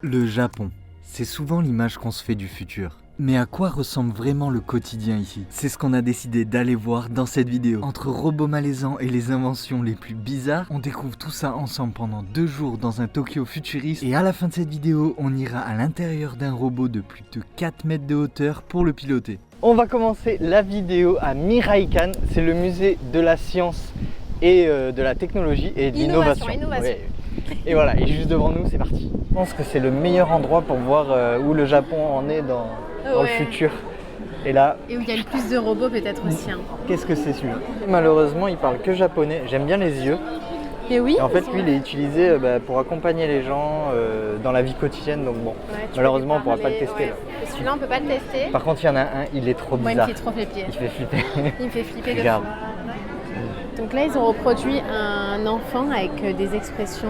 Le Japon, c'est souvent l'image qu'on se fait du futur. Mais à quoi ressemble vraiment le quotidien ici? C'est ce qu'on a décidé d'aller voir dans cette vidéo. Entre robots malaisants et les inventions les plus bizarres, on découvre tout ça ensemble pendant 2 jours dans un Tokyo futuriste. Et à la fin de cette vidéo, on ira à l'intérieur d'un robot de plus de 4 mètres de hauteur pour le piloter. On va commencer la vidéo à Miraikan, c'est le musée de la science et de la technologie et de l'innovation. Ouais. Et voilà, et juste devant nous, c'est parti. Je pense que c'est le meilleur endroit pour voir où le Japon en est dans le futur. Et là... Et où il y a le plus de robots peut-être aussi. Hein. Qu'est-ce que c'est celui-là? Malheureusement, il parle que japonais. J'aime bien les yeux. Et oui. Et en fait, lui, il est utilisé pour accompagner les gens dans la vie quotidienne. Donc bon, malheureusement, on ne pourra pas le tester. Là. Celui-là, on ne peut pas le tester. Par contre, il y en a un, il est trop bizarre. Moi, il me fait trop flipper. Il fait flipper. Il me fait flipper de Regarde. fou. Donc là, ils ont reproduit un enfant avec des expressions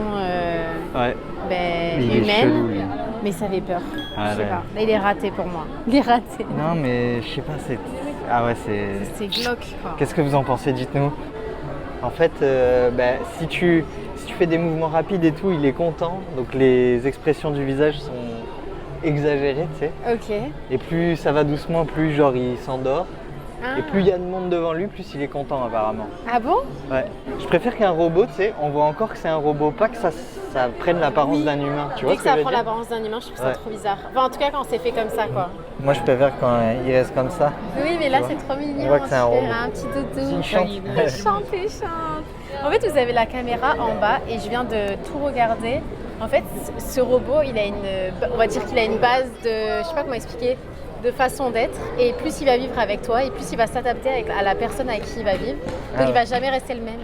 humaines, chelou, lui. mais ça fait peur. Ah, je sais ouais. pas. Là, il est raté pour moi. Il est raté. Non, mais je sais pas, c'est... Ah ouais, c'est... C'est glauque, quoi. Qu'est-ce que vous en pensez? Dites-nous. En fait, si tu fais des mouvements rapides et tout, il est content. Donc les expressions du visage sont exagérées, tu sais. Ok. Et plus ça va doucement, plus genre il s'endort. Ah. Et plus il y a de monde devant lui, plus il est content apparemment. Ah bon? Ouais. Je préfère qu'un robot, tu sais, on voit encore que c'est un robot, pas que ça prenne l'apparence d'un humain. Tu vois Dès ce que que ça je veux prend dire? l'apparence d'un humain, je trouve ça trop bizarre. Enfin, en tout cas, quand c'est fait comme ça, quoi. Moi, je préfère quand il reste comme ça. Oui, mais là, Tu vois, c'est trop mignon. on voit que c'est un On dirait robot. un petit doudou. Il chante. Il chante, il chante. En fait, vous avez la caméra en bas et je viens de tout regarder. En fait, ce robot, on va dire qu'il a une base de, je sais pas comment expliquer, de façon d'être. Et plus il va vivre avec toi, et plus il va s'adapter à la personne avec qui il va vivre. Donc il va jamais rester le même.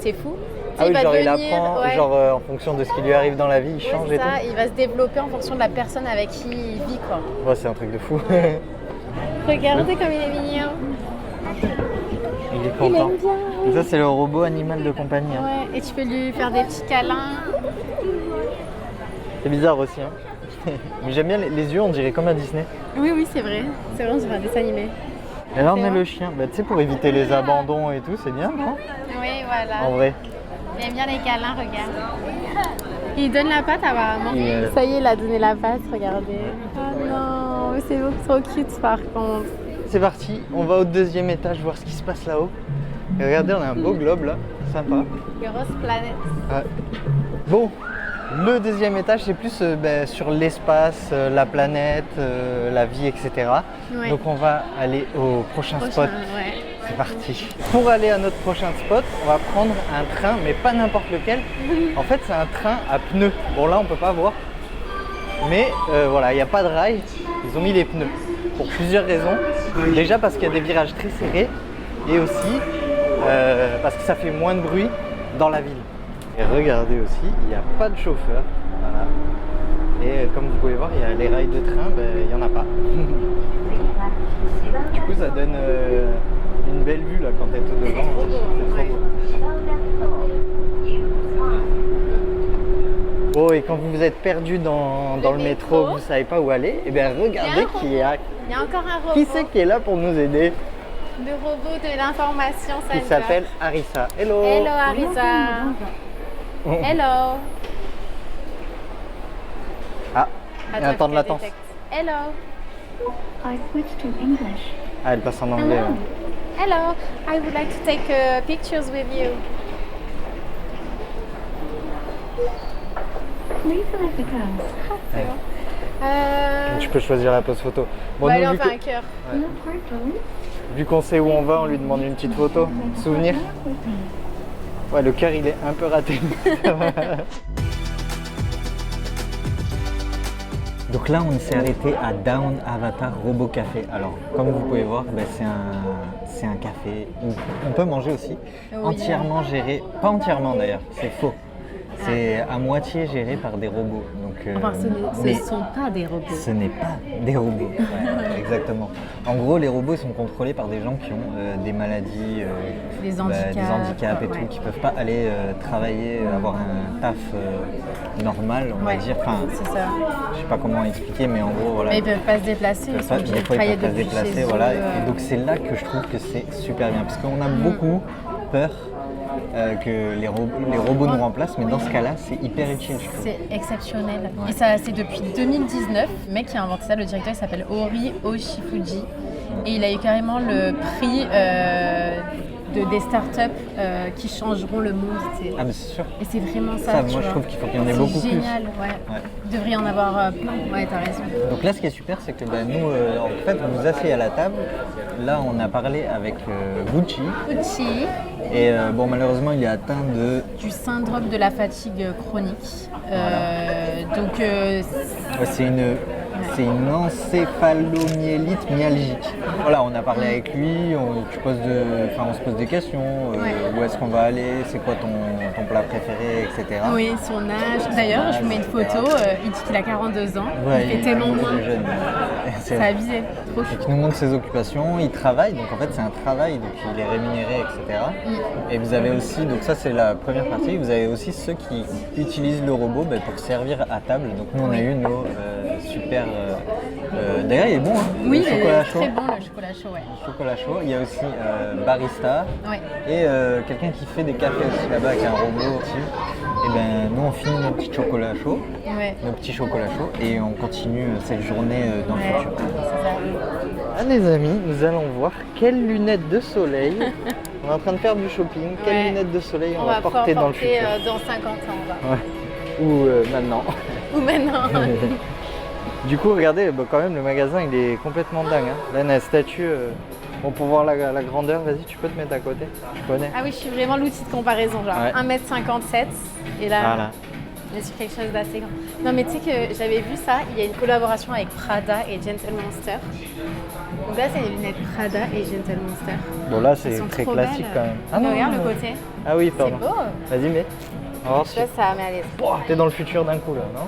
C'est fou. Ah oui, genre il devenir, apprend, en fonction de ce qui lui arrive dans la vie, il change et tout. Il va se développer en fonction de la personne avec qui il vit, quoi. Ouais, c'est un truc de fou. Regardez comme il est mignon. Il est content. Il aime bien. Et ça, c'est le robot animal de compagnie. Hein. Ouais, et tu peux lui faire des petits câlins. C'est bizarre aussi. Hein. Mais j'aime bien les yeux, on dirait comme à Disney. Oui, oui, c'est vrai. C'est vrai, on dirait un dessin animé. Et là, on a le chien. Tu sais, pour éviter les abandons et tout, c'est bien, non? Oui, voilà. En vrai. Il aime bien les câlins, regarde. Il donne la patte apparemment. Ça y est, il a donné la patte, regardez. Oh non, c'est trop cute par contre. C'est parti, on va au 2e étage voir ce qui se passe là-haut. Et regardez, on a un beau globe là, sympa. Grosse planète. Ouais. Bon, le 2e étage, c'est plus sur l'espace, la planète, la vie, etc. Ouais. Donc on va aller au prochain spot. Ouais. C'est parti. Pour aller à notre prochain spot, on va prendre un train, mais pas n'importe lequel. En fait, c'est un train à pneus. Bon, là, on peut pas voir. Mais voilà, il n'y a pas de rail. Ils ont mis les pneus. Pour plusieurs raisons. Déjà parce qu'il y a des virages très serrés. Et aussi parce que ça fait moins de bruit dans la ville. Et regardez aussi, il n'y a pas de chauffeur. Voilà. Et comme vous pouvez voir, il y a les rails de train, il n'y en a pas. Du coup, ça donne une belle vue là quand tu es tout devant. C'est trop beau. Oh, et quand vous êtes perdu dans le métro, vous ne savez pas où aller, et bien regardez Il y a encore un robot. Qui c'est qui est là pour nous aider? Le robot de l'information, ça Il s'appelle Arisa. Hello. Hello Arisa. Hello. Ah, il y a un temps de latence. Hello. I switched to English. Ah, elle passe en anglais. Ouais. Hello. I would like to take pictures with you. Please let me go. C'est bon. Tu peux choisir la pose photo. Bon, allez, nous, on fait un cœur. No problem. vu qu'on sait où on va, on lui demande une petite photo. Souvenir. Ouais, le cœur il est un peu raté. Donc là, on s'est arrêté à Down Avatar Robo Café. Alors, comme vous pouvez voir, c'est un café où on peut manger aussi, entièrement géré, pas entièrement d'ailleurs, c'est faux. C'est à moitié géré par des robots. Donc, Enfin, ce ne sont pas des robots. Ce n'est pas des robots, ouais, exactement. En gros, les robots sont contrôlés par des gens qui ont des maladies, des handicaps et tout, qui ne peuvent pas aller travailler, avoir un taf normal, on va dire. Enfin, c'est ça. Je sais pas comment expliquer, mais en gros, voilà. Mais ils ne peuvent pas se déplacer, ils sont obligés de travailler se depuis déplacer, chez eux. voilà. Et donc c'est là que je trouve que c'est super bien, parce qu'on a beaucoup peur que les robots nous remplacent, mais dans ce cas-là, c'est hyper utile, je trouve. C'est exceptionnel. Et ça, c'est depuis 2019. Le mec qui a inventé ça, le directeur, il s'appelle Ori Oshifuji. Et il a eu carrément le prix des startups qui changeront le monde. Ah, mais c'est sûr. Et c'est vraiment ça. Ça, moi, je trouve qu'il faut qu'il y en ait beaucoup plus. C'est génial, ouais. Il devrait y en avoir plein. Ouais, t'as raison. Donc là, ce qui est super, c'est que nous, en fait, on nous asseyez à la table. Là, on a parlé avec Gucci. Gucci. Et bon, malheureusement, il est atteint du syndrome de la fatigue chronique. Donc, ouais, c'est une encéphalomyélite myalgique. Voilà, on a parlé avec lui, on se pose des questions. Où est-ce qu'on va aller? C'est quoi ton plat préféré, etc. Oui, son âge. D'ailleurs, je vous mets une photo. Il dit qu'il a 42 ans. Ouais, il fait tellement moins. Jeune. C'est abusé. Trop chou. Il nous montre ses occupations. Il travaille, donc en fait, c'est un travail, donc il est rémunéré, etc. Et vous avez aussi, donc ça, c'est la première partie. Vous avez aussi ceux qui utilisent le robot pour servir à table. Donc nous, on a eu nos super. D'ailleurs, il est bon, hein, oui, le chocolat chaud. Très bon le chocolat chaud, ouais. Le chocolat chaud. Il y a aussi barista et quelqu'un qui fait des cafés aussi là-bas avec un robot aussi. Et ben nous, on finit nos petits chocolats chauds, et on continue cette journée dans le futur. Ah, les amis, nous allons voir quelles lunettes de soleil. On est en train de faire du shopping. Quelles lunettes de soleil on va porter dans le futur. Dans 50 ans. Ou maintenant. Ou maintenant. Du coup, regardez, quand même, le magasin, il est complètement dingue. Hein. Là, on a la statue. Bon, pour voir la grandeur, vas-y, tu peux te mettre à côté. Je connais. Ah oui, je suis vraiment l'outil de comparaison. Genre 1m57. Et là, voilà. On est sur quelque chose d'assez grand. Non, mais tu sais que j'avais vu ça. Il y a une collaboration avec Prada et Gentle Monster. Donc là, c'est les lunettes Prada et Gentle Monster. Bon, là, c'est très classique quand même. Ah non, regarde le côté. Ah oui, pardon. C'est beau. Vas-y, mets. Là, ça met à l'aise. T'es dans le futur d'un coup, là, non?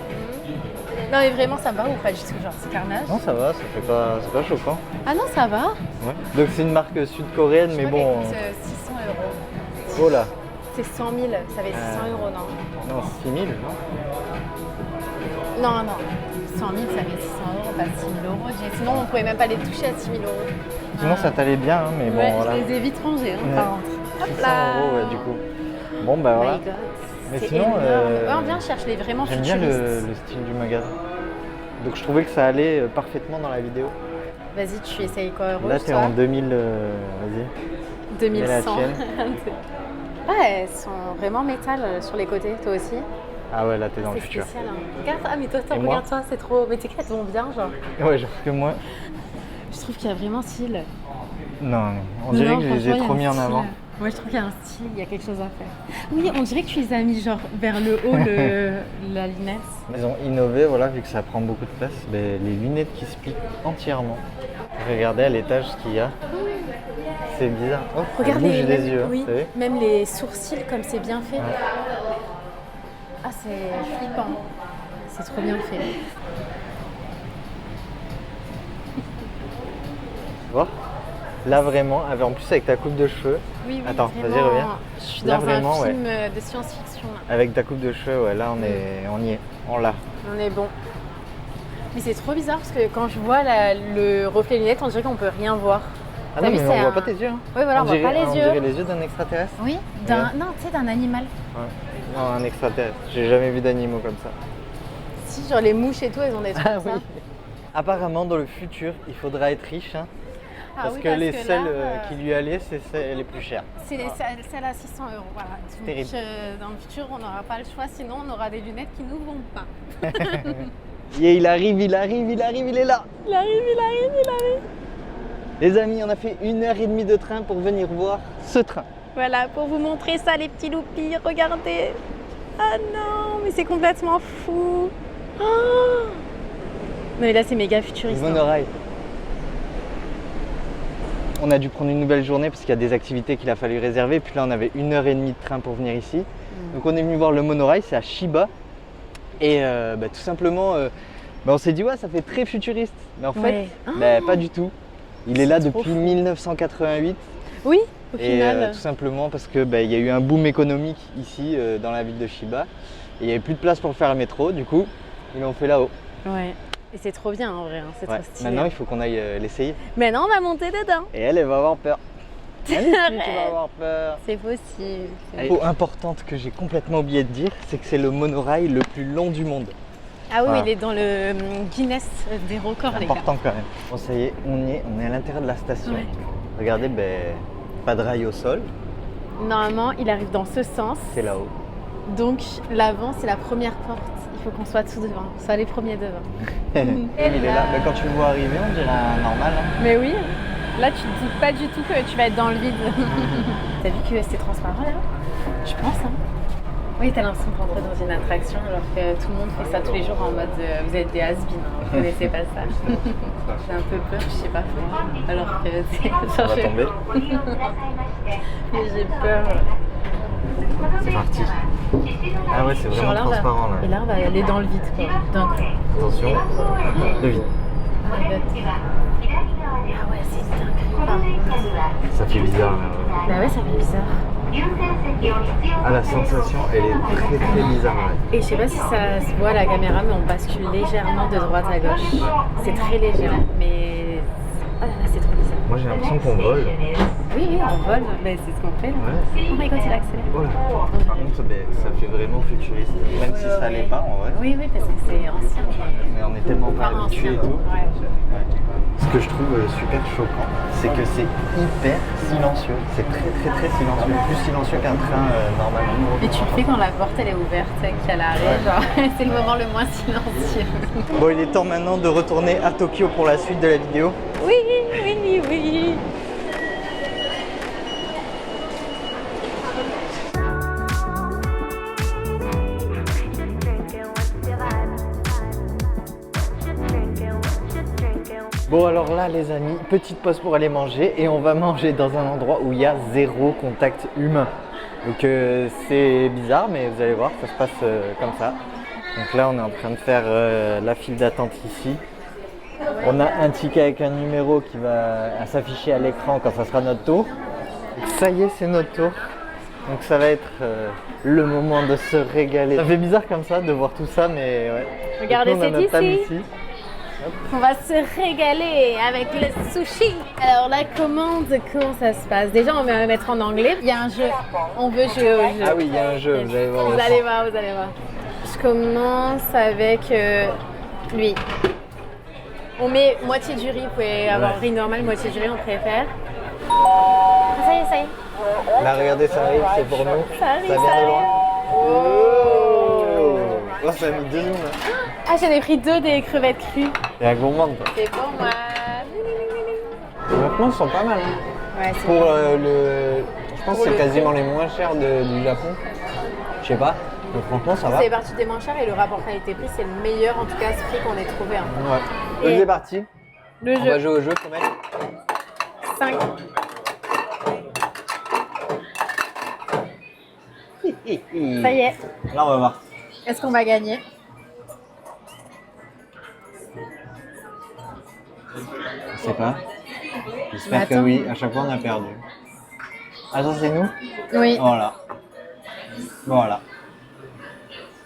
Non, mais vraiment, ça va ou pas du tout? Genre, c'est carnage? Non, ça va, c'est pas choquant. Ah non, ça va? Ouais. Donc, c'est une marque sud-coréenne, mais bon. Ça coûte 600 €. Oh là! C'est 100 000, ça va être 600 €, non? Non, 6 000, non? Non, 100 000, ça fait 600 €, pas 6 000 €. Sinon, on pouvait même pas les toucher à 6 000 €. Sinon, ça t'allait bien, hein, mais bon, voilà. Je les ai vite rangés, par contre. Hop 600 là! €, ouais, du coup. Bon, bah voilà. Mais sinon, on vient chercher les vraiment futuristes. J'aime bien le style du magasin. Donc, je trouvais que ça allait parfaitement dans la vidéo. Vas-y, tu essayes quoi, rouge? Là, t'es en 2000. Vas-y. 2100. Ouais, elles sont vraiment métal sur les côtés, toi aussi. Ah ouais, là t'es dans le futur. C'est spécial, hein. Regarde, mais toi, regarde-toi, c'est trop. Mais tu sais qu'elles vont bien, genre. Ouais, genre que moi. Je trouve qu'il y a vraiment style. Non, on dirait que je les ai trop mis en avant. Moi, je trouve qu'il y a un style, il y a quelque chose à faire. Oui, on dirait que tu les as mis genre vers le haut, la lunette. Ils ont innové, voilà, vu que ça prend beaucoup de place, les lunettes qui se plient entièrement. Regardez à l'étage ce qu'il y a. C'est bizarre. Oh, regarde les yeux. Oui, même les sourcils, comme c'est bien fait. Ouais. Ah, c'est flippant. C'est trop bien fait. Voir. Là vraiment, en plus avec ta coupe de cheveux. Oui, attends, vas-y, reviens. Je suis dans un film de science-fiction. Avec ta coupe de cheveux, ouais, là on y est, on l'a. On est bon. Mais c'est trop bizarre parce que quand je vois le reflet lunettes, on dirait qu'on peut rien voir. Ah non, mais on voit pas tes yeux. Hein. Oui, voilà, on voit pas les yeux. On dirait les yeux d'un extraterrestre. Oui, non, tu sais, d'un animal. Ouais. Non, un extraterrestre. J'ai jamais vu d'animaux comme ça. Si, genre les mouches et tout, elles ont des trucs comme ça. Apparemment, dans le futur, il faudra être riche. Hein. Parce que les seules qui lui allaient, c'est les plus chères. C'est celles à 600 €, voilà. Donc, terrible. Dans le futur, on n'aura pas le choix, sinon on aura des lunettes qui nous vont pas. Yeah, il arrive, il est là. Il arrive. Les amis, on a fait 1h30 de train pour venir voir ce train. Voilà, pour vous montrer ça, les petits loupis, regardez. Ah non, mais c'est complètement fou. Oh non, mais là, c'est méga futuriste. Monorail. On a dû prendre une nouvelle journée parce qu'il y a des activités qu'il a fallu réserver. Puis là, on avait 1h30 de train pour venir ici. Donc, on est venu voir le monorail, c'est à Chiba. Et tout simplement, on s'est dit, ouais, ça fait très futuriste. Mais en fait, pas du tout. Il est là depuis 1988. Oui, au final. Tout simplement parce que il y a eu un boom économique ici dans la ville de Chiba. Et il n'y avait plus de place pour faire le métro. Du coup, ils l'ont fait là-haut. Ouais. Et c'est trop bien en vrai, hein. C'est trop stylé. Maintenant, il faut qu'on aille l'essayer. Maintenant, on va monter dedans. Et elle va avoir peur. Allez, tu vas avoir peur. C'est possible. Info importante que j'ai complètement oublié de dire, c'est que c'est le monorail le plus long du monde. Ah oui, Voilà. il est dans le Guinness des records, les gars. Important quand même. Bon, ça y est, on est à l'intérieur de la station. Ouais. Regardez, pas de rail au sol, Normalement, il arrive dans ce sens. c'est là-haut. Donc, l'avant, c'est la première porte. Il faut qu'on soit tout devant, soit les premiers devant. Il est là. Quand tu le vois arriver, on dirait un normal. Hein. Mais oui, là, tu te dis pas du tout que tu vas être dans le vide. T'as vu que c'est transparent, là? Je pense, hein. Oui, t'as l'impression de rentrer dans une attraction alors que tout le monde fait ça tous les jours en mode vous êtes des has-beens, hein, vous connaissez pas ça. J'ai un peu peur, je sais pas pourquoi. Alors que c'est. On va tomber. Mais j'ai peur. C'est parti. Ah ouais, c'est Genre vraiment là, on va- transparent là. Et là, on va aller dans le vide, quoi. D'un coup. Attention, le vide. Oh my god. Ah ouais, c'est dingue. Ça fait bizarre là. Bah ouais, ça fait bizarre. Ah, la sensation, elle est très très bizarre là. Et je sais pas si ça se voit à la caméra, mais on bascule légèrement de droite à gauche. C'est très léger, mais. Oh là là, c'est trop bizarre. Moi j'ai l'impression qu'on vole. Oui, oui, on vole, mais c'est ce qu'on fait là. Ouais. Oh my god, il accélère. Voilà. Par contre, ça fait vraiment futuriste. Même si ça l'est pas en vrai. Oui, oui, parce que c'est ancien. Mais on est tellement pas Enfin, habitué et ancien. tout. Ouais. Ouais. Ce que je trouve super choquant, c'est que c'est hyper silencieux. C'est très très très silencieux. Plus silencieux qu'un train normalement. Et tu le fais quand la porte elle est ouverte, qu'elle arrive, genre, c'est le moment le moins silencieux. Bon, il est temps maintenant de retourner à Tokyo pour la suite de la vidéo. Oui, oui, oui. Bon alors là les amis, petite pause pour aller manger et on va manger dans un endroit où il y a zéro contact humain. Donc c'est bizarre mais vous allez voir, ça se passe comme ça. Donc là on est en train de faire la file d'attente ici. On a un ticket avec un numéro qui va s'afficher à l'écran quand ça sera notre tour. Donc, ça y est, c'est notre tour. Donc ça va être le moment de se régaler. Ça fait bizarre comme ça de voir tout ça mais ouais. Regardez, Donc, nous, on a c'est notre table ici. On va se régaler avec le sushi. Alors la commande, comment ça se passe? Déjà, on va mettre en anglais. Il y a un jeu. On veut jouer au jeu. Ah oui, il y a un jeu, vous allez voir. Vous aussi. allez voir, vous allez voir. Je commence avec lui. On met moitié du riz. Vous pouvez avoir Ouais. riz normal, moitié du riz, on préfère. Ah, ça y est, ça y est. Là, regardez, ça arrive, c'est pour nous. Ça arrive, vient ça de arrive. loin. Oh, ça a mis 2 nous là. Ah, j'en ai pris 2 des crevettes crues. Il y a un gourmand quoi. C'est pour moi. Honnêtement, ils sont pas mal. Hein. Ouais, c'est Pour bon. je pense que Pour c'est le quasiment les moins chers du Japon. Je sais pas. Donc franchement, ça va. C'est parti des moins chers et le rapport qualité-prix, c'est le meilleur en tout cas ce prix qu'on ait trouvé. Hein. Ouais. Et C'est parti. Le On va jeu, jouer au jeu, faut mettre. 5. Ça y est. Là, on va voir. Est-ce qu'on va gagner? Je sais pas. J'espère Mais que attends. oui. À chaque fois, on a perdu. Ah, ça, c'est nous? Oui. Voilà. Voilà.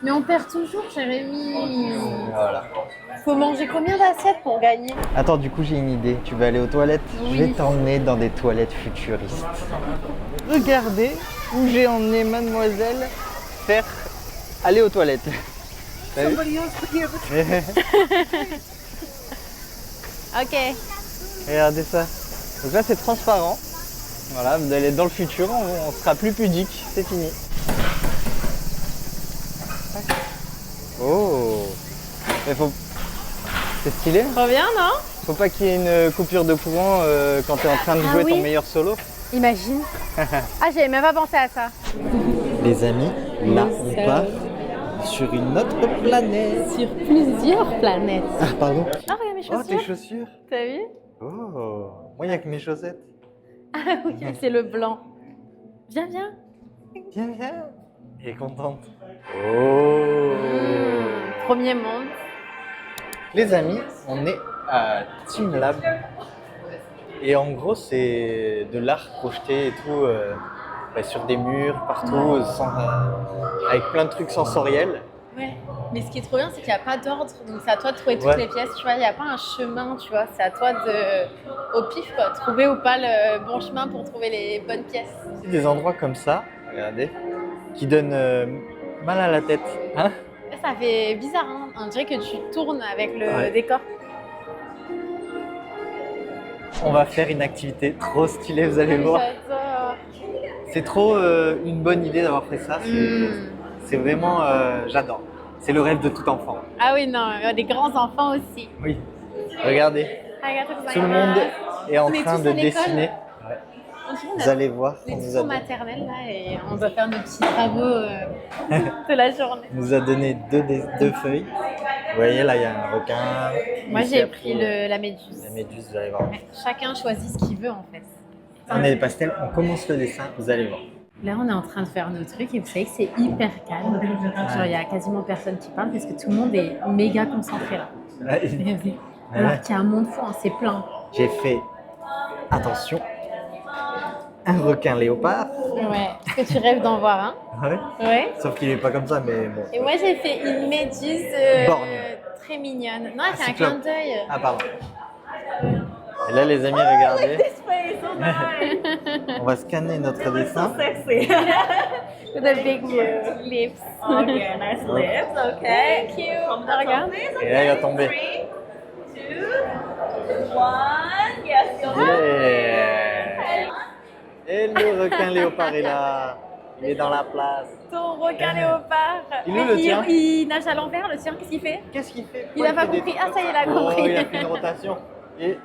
Mais on perd toujours, Jérémy. Voilà. Faut manger combien d'assiettes pour gagner? Attends, du coup, j'ai une idée. Tu veux aller aux toilettes? Oui. Je vais t'emmener dans des toilettes futuristes. Regardez où j'ai emmené mademoiselle faire aller aux toilettes. T'as vu? Ok. Regardez ça. Donc là, c'est transparent. Voilà, vous allez dans le futur, on sera plus pudique. C'est fini. Oh, mais c'est stylé. Trop bien, non? Faut pas qu'il y ait une coupure de courant quand tu es en train de Ah jouer ton oui. meilleur solo. Imagine. Ah, j'avais même pas pensé à ça. Les amis, là on part sur une autre planète. Sur plusieurs planètes. Ah pardon. Ah, regarde mes Oh tes chaussures. chaussures. T'as vu? Oh, moi il n'y a que mes chaussettes. Ah oui, c'est le blanc. Viens, viens. Viens, viens. Elle est contente. Oh. Premier monde. Les amis, on est à Team Lab. Et en gros, c'est de l'art projeté et tout, sur des murs, partout, avec plein de trucs sensoriels. Ouais. Mais ce qui est trop bien, c'est qu'il n'y a pas d'ordre. Donc c'est à toi de trouver toutes Ouais. les pièces. Tu vois, il n'y a pas un chemin, tu vois. C'est à toi de, au pif, quoi, trouver ou pas le bon chemin pour trouver les bonnes pièces. C'est des endroits comme ça, regardez, qui donnent mal à la tête. Hein? Ça fait bizarre, hein. On dirait que tu tournes avec le Ouais. décor. On va faire une activité trop stylée, vous allez voir. J'adore. C'est trop une bonne idée d'avoir fait ça. C'est vraiment, j'adore. C'est le rêve de tout enfant. Ah oui, non, des grands enfants aussi. Oui. Regardez, tout le monde est en On est train tous de à l'école. dessiner. Vous allez voir, On on est nous tous a, en maternelle là et on doit faire nos petits travaux de la journée. nous a donné deux feuilles. Vous voyez, là, il y a un requin. Moi Ici, j'ai après, pris la méduse. la méduse, vous allez voir. Ouais, chacun choisit ce qu'il veut en fait. On a des pastels, on commence le dessin, vous allez voir. Là on est en train de faire nos trucs et vous savez que c'est hyper calme. Genre il y a quasiment personne qui parle parce que tout le monde est méga concentré là. Alors qu'il y a un monde fou, hein, c'est plein. J'ai fait, attention, un requin léopard. Ouais. Est-ce que tu rêves d'en voir un? Ouais. Ouais. Sauf qu'il est pas comme ça, mais bon. Et moi j'ai fait une méduse Borgne. très mignonne. Non, elle fait un cyclope. clin d'œil. Ah, pardon. Et là, les amis, regardez. On va scanner notre dessin. With the big lips. Okay, nice lips. Okay. Thank you. Regarde. Et là, il va tomber. 3, 2, 1. Yes, go. Yeah. Et le requin léopard est là. Il est dans la place. Ton requin léopard. Il est où, le tien? Il nage à l'envers, le tien, qu'est-ce qu'il fait? Qu'est-ce qu'il fait? Il a pas fait des compris. trucs Ah, ça y est, il a comme compris. Oh, il a fait une rotation. Et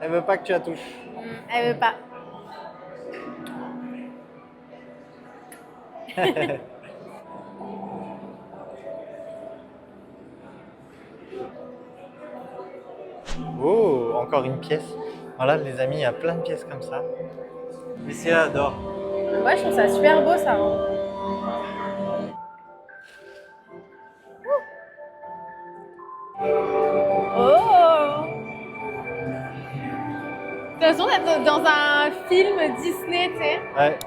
elle veut pas que tu la touches. Elle veut pas. Oh, encore une pièce. Voilà, les amis, il y a plein de pièces comme ça. Mais c'est adore. Moi, je trouve ça super beau, ça. Oh! T'as l'impression d'être dans un film Disney, tu sais. Ouais.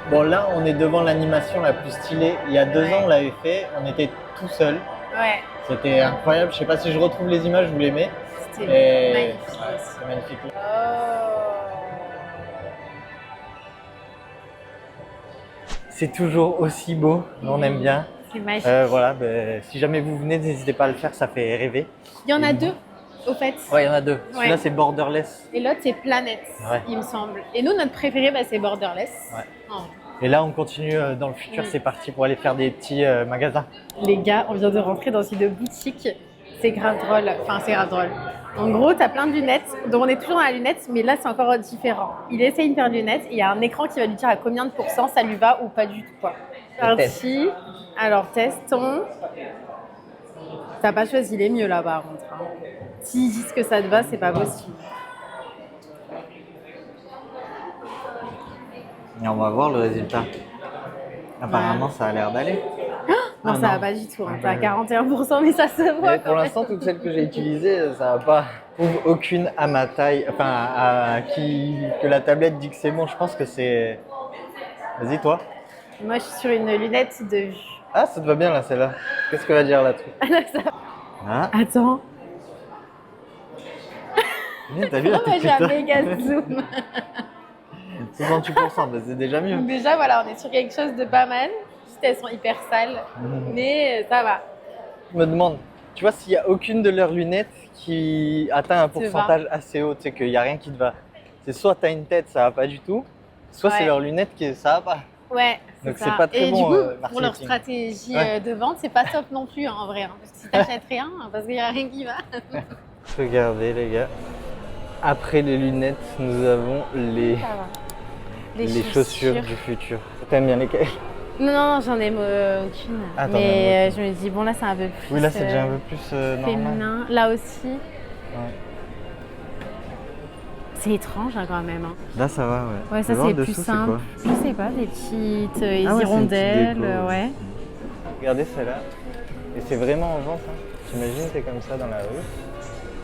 Bon, là, on est devant l'animation la plus stylée. Il y a 2 ans, on l'avait fait. On était tout seul. Ouais. C'était incroyable. Je sais pas si je retrouve les images, je vous les mets. C'était Et- magnifique. Ouais, c'est magnifique. Oh! C'est toujours aussi beau. Nous, on aime bien. C'est magique. Voilà, ben, si jamais vous venez, n'hésitez pas à le faire, ça fait rêver. Il y en a deux, au fait. Ouais, il y en a 2. Celui-là, Ouais. c'est Borderless. Et l'autre, c'est Planet, Ouais. il me semble. Et nous, notre préféré, bah, c'est Borderless. Ouais. Oh. Et là, on continue dans le futur. Mm. C'est parti pour aller faire des petits magasins. Les gars, on vient de rentrer dans une boutique. C'est grave drôle. Enfin, c'est grave drôle. En gros, t'as plein de lunettes. Donc, on est toujours dans la lunette, mais là, c'est encore différent. Il essaye une paire de lunettes et il y a un écran qui va lui dire à combien de pourcents ça lui va ou pas du tout, quoi. Parti. Alors, testons. T'as pas choisi les mieux, là, par contre. Hein. S'ils disent que ça te va, c'est pas possible. Et on va voir le résultat. Apparemment, ça a l'air d'aller. Non, Ah, ça non. va pas du tout. Hein. T'as 41%, mais ça se voit. Mais pour l'instant, toutes celles que j'ai utilisées, ça va pas. Je trouve aucune à ma taille. Enfin, que la tablette dit que c'est bon. Je pense que c'est. Vas-y, toi. Moi, je suis sur une lunette de vue. Ah, ça te va bien là, celle-là. Qu'est-ce que va dire là-dessus? Ah, Attends. bien, t'as vu la Oh, moi, j'ai un petite méga zoom. 68%, bah, c'est déjà mieux. Donc déjà, voilà, on est sur quelque chose de pas mal. Juste, elles sont hyper sales, mais ça va. Je me demande, tu vois, s'il n'y a aucune de leurs lunettes qui atteint un Te va. pourcentage assez haut, tu sais qu'il n'y a rien qui te va. C'est soit tu as une tête, ça va pas du tout, soit c'est Ouais. leurs lunettes qui ça va pas. Ouais, Donc ça. c'est pas très Et bon, du coup, marketing. pour leur stratégie Ouais. de vente, c'est pas top non plus, hein, en vrai. Hein, parce que si t'achètes rien, parce qu'il y a rien qui va. Regardez les gars, après les lunettes, nous avons les, Ça va. les chaussures du futur. T'aimes bien lesquelles? Non, non, j'en ai aucune. Ah, t'en as mais je me dis, bon, là, c'est un peu plus Oui, là c'est déjà un peu plus normal. féminin. Là aussi. Ouais. C'est étrange hein, quand même. Hein. Là ça va, ouais. Ouais, ça Tu vois, en c'est plus dessous, simple. quoi Je sais pas, des petites Ah ouais, c'est une petite hirondelles, déco. ouais. Regardez celle-là. Et c'est vraiment en vente. Hein. T'imagines, t'es comme ça dans la rue.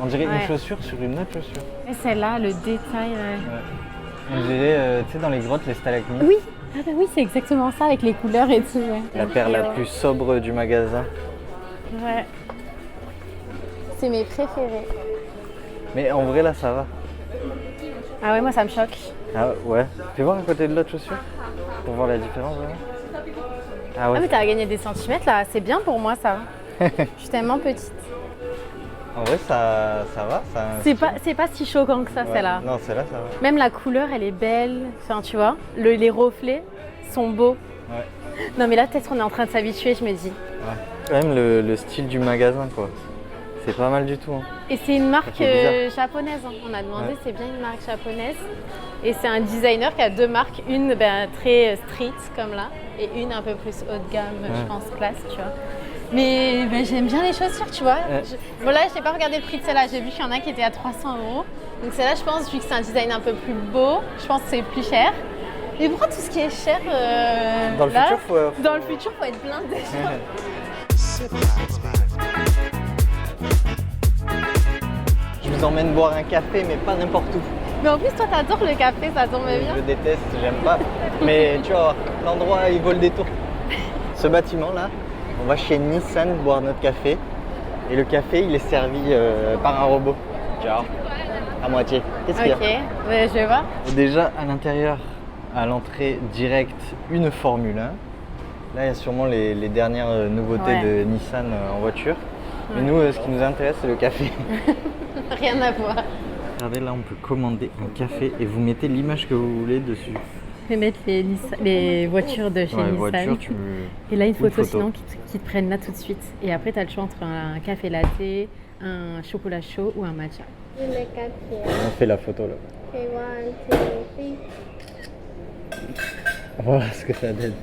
On dirait Ouais. une chaussure sur une autre chaussure. Et celle-là, le détail, ouais. Ouais. On dirait, tu sais, dans les grottes, les stalagmites. Oui, Ah bah oui, c'est exactement ça avec les couleurs et tout. Ouais. La paire la plus sobre du magasin. Ouais. C'est mes préférés. Mais en vrai là ça va. Ah ouais, moi ça me choque. Ah ouais. Fais voir à côté de l'autre chaussure pour voir la différence vraiment. Ah Ah ouais. mais t'as gagné des centimètres là, c'est bien pour moi ça. Je suis tellement petite. En vrai ça va. C'est pas si choquant que ça Ouais. celle-là. Non celle-là ça va. Même la couleur elle est belle. Enfin tu vois, les reflets sont beaux. Ouais. Non mais là peut-être on est en train de s'habituer, je me dis. Quand même le style du magasin quoi. C'est pas mal du tout. Hein. Et c'est une marque fait bizarre. japonaise. Hein. On a demandé, Ouais. c'est bien une marque japonaise. Et c'est un designer qui a deux marques, une très street comme là, et une un peu plus haut de gamme, je pense classe, tu vois. Mais j'aime bien les chaussures, tu vois. Ouais. Voilà, je n'ai pas regardé le prix de celle-là. J'ai vu qu'il y en a qui étaient à 300 €. Donc celle-là, je pense, vu que c'est un design un peu plus beau, je pense que c'est plus cher. Mais pourquoi tout ce qui est cher Dans le là, futur faut... Dans le futur, faut être blindé. Je vous emmène boire un café mais pas n'importe où. Mais en plus, toi, t'adores le café, ça tombe bien. Je déteste, j'aime pas. Mais tu vois, l'endroit il vaut le détour. Ce bâtiment là, on va chez Nissan boire notre café. Et le café il est servi par un robot. Genre, à moitié. Qu'est-ce qu'il y a? Ok, je vais voir. Déjà à l'intérieur, à l'entrée directe, une Formule 1. Là il y a sûrement les dernières nouveautés Ouais. de Nissan en voiture. Mais nous, ce qui nous intéresse c'est le café. Rien à voir. Regardez là, on peut commander un café et vous mettez l'image que vous voulez dessus. Je vais mettre les voitures de chez Ouais, Nissan. voiture, tu... Et là, une photo, photo. sinon qui te prennent là tout de suite. Et après, tu as le choix entre un café latte, un chocolat chaud ou un matcha. On fait la photo là. Voilà ce que ça donne.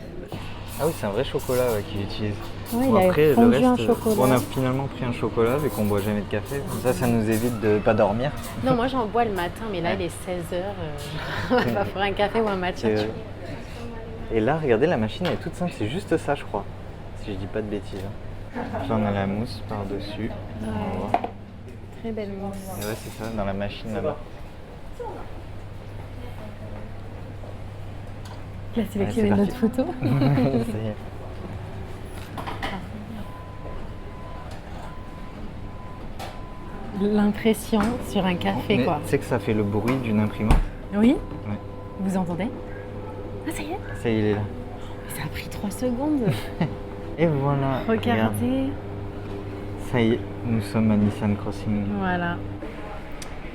Ah oui, c'est un vrai chocolat qu'il utilise. Ouais, Bon, il après, a fondu le reste, un chocolat. on a finalement pris un chocolat vu qu'on boit jamais de café. Comme ça nous évite de pas dormir. Non, moi, j'en bois le matin, mais là, il est 16h. On va pas faire un café ou un matcha. Et là, regardez, la machine elle est toute simple. C'est juste ça, je crois. Si je dis pas de bêtises. Hein. Là, on a la mousse par-dessus. On va voir. Très belle mousse. Et ouais, c'est ça, dans la machine là-bas. Là, sélectionner c'est notre photo. Ça y est. L'impression sur un café, Mais quoi. tu sais que ça fait le bruit d'une imprimante. Oui. Ouais. Vous entendez? Ah, ça y est. Ça y est, il est là. Ça a pris 3 secondes. Et voilà. regarde. Regardez. Ça y est, nous sommes à Nissan Crossing. Voilà.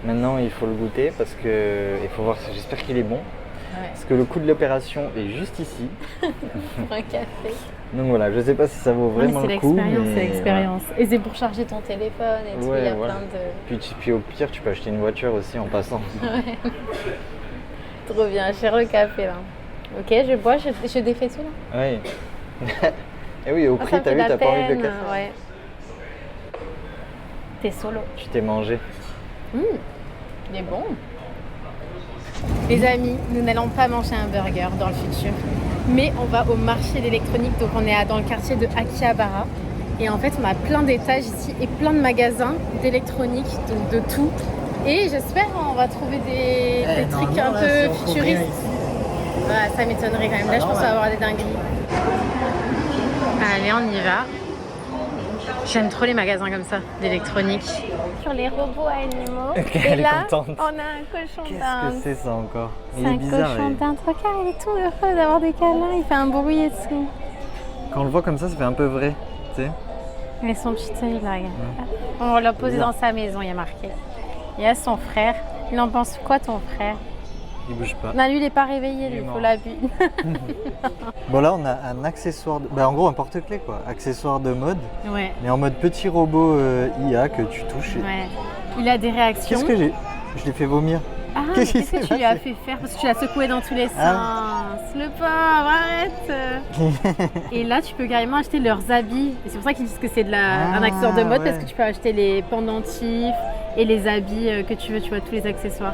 Maintenant, il faut le goûter parce que il faut voir. J'espère qu'il est bon. Ouais. Parce que le coût de l'opération est juste ici. Pour un café. Donc voilà, je sais pas si ça vaut vraiment c'est le coup. l'expérience, mais c'est l'expérience. Et c'est pour charger ton téléphone et tout, Ouais, il y a voilà. plein de... Puis au pire, tu peux acheter une voiture aussi en passant. Trop bien, cher le café là. Ok, je bois, je défais tout là. Oui. Et oui, au Ah, prix, ça me t'as fait vu, la t'as pas envie de le peine, casser. ouais. T'es solo. Tu t'es mangé. Il est bon. Les amis, nous n'allons pas manger un burger dans le futur, mais on va au marché d'électronique, donc on est dans le quartier de Akihabara. Et en fait, on a plein d'étages ici et plein de magasins d'électronique, donc de tout. Et j'espère on va trouver des trucs un peu futuristes. Bah, ça m'étonnerait quand même. Là, je pense qu'on va avoir des dingueries. Allez, on y va. J'aime trop les magasins comme ça, d'électronique. Sur les robots animaux. Elle Et est là, contente. on a un cochon Qu'est-ce d'Inde. que c'est ça encore? C'est Il est un bizarre. cochon d'Inde. Regarde, il est tout heureux d'avoir des câlins. Il fait un bruit et tout. Quand on le voit comme ça fait un peu vrai. Tu sais? Et son petit œil là, regarde. On l'a posé dans sa maison, il y a marqué. Il y a son frère. Il en pense quoi, ton frère? Il bouge pas. Non, lui, il n'est pas réveillé, Il est lui, il faut mort. l'habiller. Bon, là, on a un accessoire. Bah, en gros, un porte-clés quoi. Accessoire de mode. Ouais, Mais en mode petit robot IA que tu touches. ouais. Il a des réactions. Qu'est-ce que j'ai? Je l'ai fait vomir. Ah, Qu'est-ce qui qu'est-ce que s'est tu lui as passé fait faire? Parce que tu l'as secoué dans tous les sens. Ah. Le pauvre, arrête. Et là, tu peux carrément acheter leurs habits. Et c'est pour ça qu'ils disent que c'est un accessoire de mode, ouais. parce que tu peux acheter les pendentifs et les habits que tu veux, tu vois, tous les accessoires.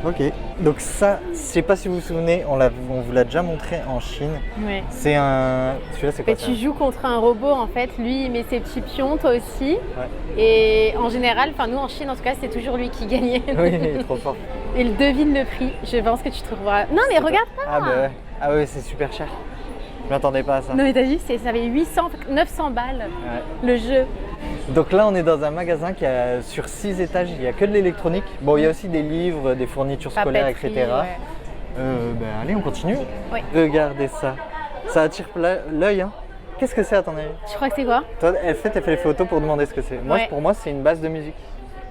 Ok. Donc ça, je sais pas si vous vous souvenez, on vous l'a déjà montré en Chine. Ouais. C'est un... Celui-là, c'est quoi Et tu joues contre un robot en fait, lui il met ses petits pions, toi aussi. Ouais. Et en général, enfin nous en Chine en tout cas, c'est toujours lui qui gagnait. Oui, il est trop fort. Et il devine le prix. Je pense que tu trouveras. Non mais regarde pas. Ah bah ouais. Ah oui, c'est super cher. Je m'attendais pas à ça. Non mais t'as vu, ça avait 800, 900 balles Ouais. le jeu. Donc là, on est dans un magasin qui a sur 6 étages, il n'y a que de l'électronique. Bon, il y a aussi des livres, des fournitures scolaires, Papeterie, etc. ouais. Allez, on continue. Oui. Regardez ça. Ça attire l'œil. Hein. Qu'est-ce que c'est à ton avis? Tu crois que c'est quoi? Toi, elle fait les photos pour demander ce que c'est. Moi, Ouais. pour moi, c'est une base de musique.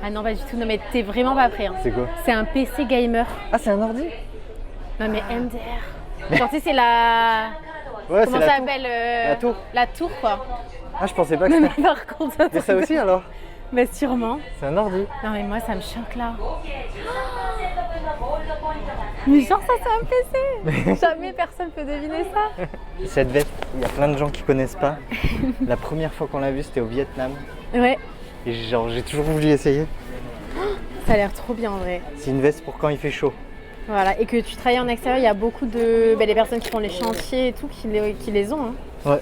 Ah non, pas du tout. Non mais t'es vraiment pas prêt. Hein. C'est quoi? C'est un PC gamer. Ah, c'est un ordi? Non mais MDR. Genre tu sais, c'est la... Ouais, Comment c'est ça la tour. s'appelle La tour. La tour quoi. Ah, je pensais pas que Non c'était. mais par contre... C'est ça aussi alors? Mais sûrement. C'est un ordi. Non mais moi ça me choque là. Mais genre ça c'est un PC. Jamais personne peut deviner ça. Cette veste, il y a plein de gens qui connaissent pas. La première fois qu'on l'a vue, c'était au Vietnam. Ouais. Et genre, j'ai toujours voulu essayer. Ça a l'air trop bien en vrai. C'est une veste pour quand il fait chaud. Voilà. Et que tu travailles en extérieur, il y a beaucoup de... des personnes qui font les chantiers et tout qui les ont. Hein. Ouais.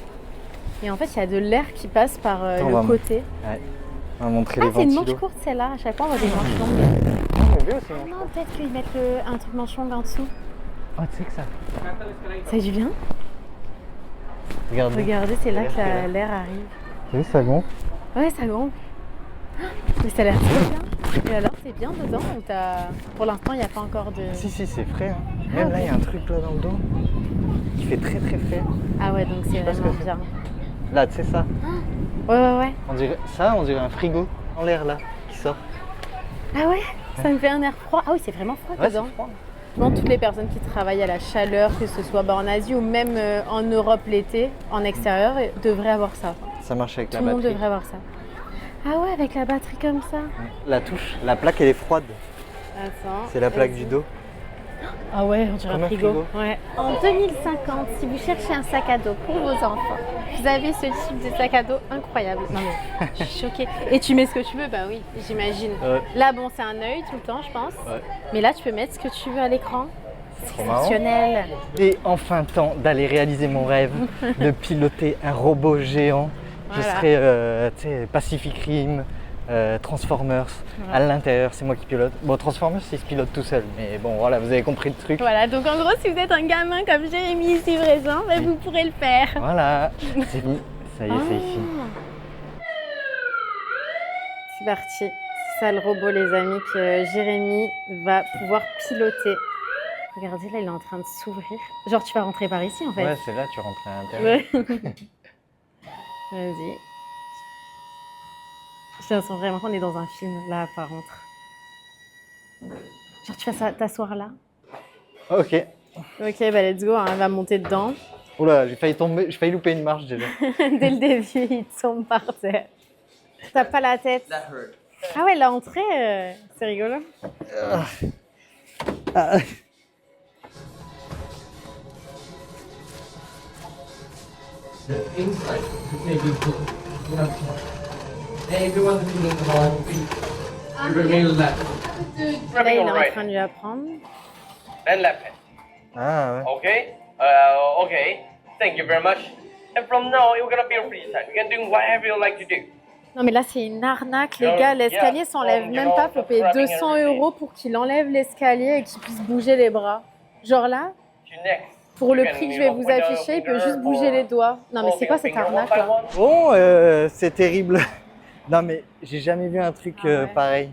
Et en fait il y a de l'air qui passe par Attends, le on va côté. Ouais. On va montrer Ah les c'est une ventilos. manche courte celle-là. À chaque fois on voit des manches longues. On veut aussi, hein. Non peut-être qu'ils mettent un truc manche longue en dessous. Oh, tu sais que ça. Ça fait du bien. Regarde. Regardez, c'est là L'air que qui est là. l'air arrive. Tu sais, ça gonfle. Ouais, ça gonfle. Mais ça a l'air trop bien. Et alors, c'est bien dedans ou t'as... Pour l'instant, il n'y a pas encore de... Si, c'est frais. Hein. Même là, il y a un truc là dans le dos qui fait très très frais. Ah ouais, donc c'est sais pas ce vraiment que c'est. bien. Là, tu sais ça. Ouais. On dirait un frigo en l'air là qui sort. Ah ouais, ça me fait un air froid. Ah oui, c'est vraiment froid Ouais, dedans. c'est froid. Bon, toutes les personnes qui travaillent à la chaleur, que ce soit en Asie ou même en Europe l'été, en extérieur, devraient avoir ça. Ça marche avec Tout la le monde batterie. devrait avoir ça. Ah ouais, avec la batterie comme ça. La touche, la plaque elle est froide. Attends. C'est la plaque vas-y. du dos. Ah ouais, on dirait Comme un un frigo. frigo. Ouais. En 2050, si vous cherchez un sac à dos pour vos enfants, vous avez ce type de sac à dos incroyable. Non mais, je suis choquée. Et tu mets ce que tu veux, bah oui, j'imagine. Ouais. Là, bon, c'est un œil tout le temps, je pense. Ouais. Mais là, tu peux mettre ce que tu veux à l'écran. C'est trop marrant. exceptionnel. Et enfin temps d'aller réaliser mon rêve de piloter un robot géant. Je Voilà. serais, tu sais, Pacific Rim, Transformers. À l'intérieur, c'est moi qui pilote. Bon, Transformers, il se pilote tout seul. Mais bon, voilà, vous avez compris le truc. Voilà, donc en gros, si vous êtes un gamin comme Jérémy ici présent, bah, vous pourrez le faire. Voilà, c'est fini. Ça y est, c'est ici. C'est parti. C'est ça le robot, les amis, que Jérémy va pouvoir piloter. Regardez, là, il est en train de s'ouvrir. Genre, tu vas rentrer par ici, en fait. Ouais, c'est là, tu rentres à l'intérieur. Ouais. Vas-y. Je sens vraiment qu'on est dans un film, là, par contre. Genre, tu vas t'asseoir là. Ok. Ok, bah let's go, hein, on va monter dedans. Oula, j'ai failli tomber, j'ai failli louper une marche déjà. Dès le début, il tombe par terre. T'as pas la tête. Ah ouais, l'entrée, c'est rigolo. Ah. Là, il est en train de lui apprendre. Then left hand. Ah ouais. Okay? Okay. Thank you very much. And from now, you're gonna be a free time. You can do whatever you like to do. Non mais là c'est une arnaque les gars, l'escalier s'enlève même pas, faut payer 200 € pour qu'il enlève l'escalier et qu'il puisse bouger les bras. Genre là, To next. pour le prix que je vais vous afficher, il peut juste bouger les doigts. Non mais c'est quoi cette arnaque là? Bon, c'est terrible. Non mais j'ai jamais vu un truc ouais. pareil.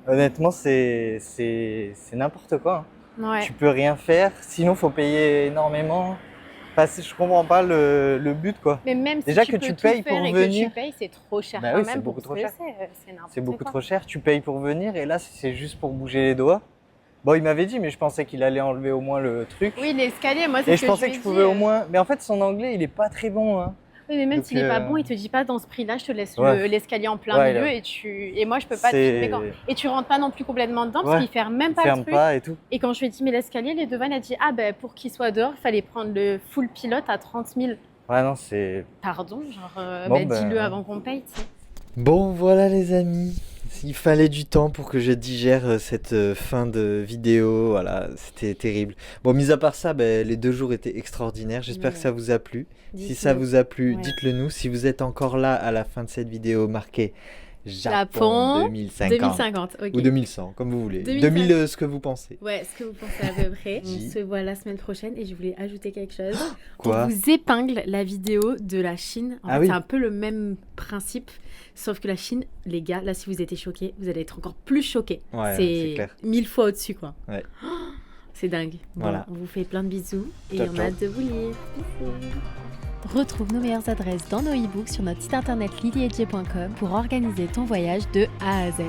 Honnêtement, c'est n'importe quoi. Hein. Ouais. Tu peux rien faire, sinon faut payer énormément. Enfin, je comprends pas le but quoi. Mais même si Déjà tu que peux tu tout payes faire pour et venir. que tu payes, c'est trop cher Bah quand oui, même c'est pour beaucoup ce trop que cher. c'est n'importe C'est beaucoup quoi. trop cher, tu payes pour venir et là c'est juste pour bouger les doigts. Bon, il m'avait dit, mais je pensais qu'il allait enlever au moins le truc. Oui, l'escalier, moi c'est Et ce je que pensais lui que ai je pouvais dit, au moins. Mais en fait, son anglais, il est pas très bon. Hein. Oui, mais même Donc, s'il est pas bon, il te dit pas dans ce prix-là, je te laisse ouais. l'escalier en plein Ouais, milieu là. et moi je peux pas te C'est- filmer quand. Et tu rentres pas non plus complètement dedans parce Ouais. qu'il ferme même Il pas le ferme truc. pas et tout. Et quand je lui ai dit mais l'escalier, les devants, il a dit ah ben pour qu'il soit dehors, il fallait prendre le full pilote à 30 000. Ouais, non, c'est. Pardon, genre Bon, ben, ben, dis-le avant qu'on paye, tu sais. Bon, voilà les amis. Il fallait du temps pour que je digère cette fin de vidéo. Voilà, c'était terrible. Bon, mis à part ça, ben, les 2 jours étaient extraordinaires. J'espère Ouais. que ça vous a plu. Si Dites-le. ça vous a plu, Ouais. dites-le nous. Si vous êtes encore là à la fin de cette vidéo, marquez Japon 2050. 2050, ok. Ou 2100, comme vous voulez. 2050. 2000, ce que vous pensez. Ouais, ce que vous pensez à peu près. On J. se voit la semaine prochaine et je voulais ajouter quelque chose. Quoi On vous épingle la vidéo de la Chine. En Ah fait, oui. c'est un peu le même principe, sauf que la Chine, les gars, là, si vous étiez choqués, vous allez être encore plus choqués. Ouais, c'est clair. 1000 fois au-dessus, quoi. Ouais. C'est dingue. Bon, Voilà. on vous fait plein de bisous et Ciao, on a ciao. hâte de vous lire. Bisous. Retrouve nos meilleures adresses dans nos e-books sur notre site internet lilyedge.com pour organiser ton voyage de A à Z.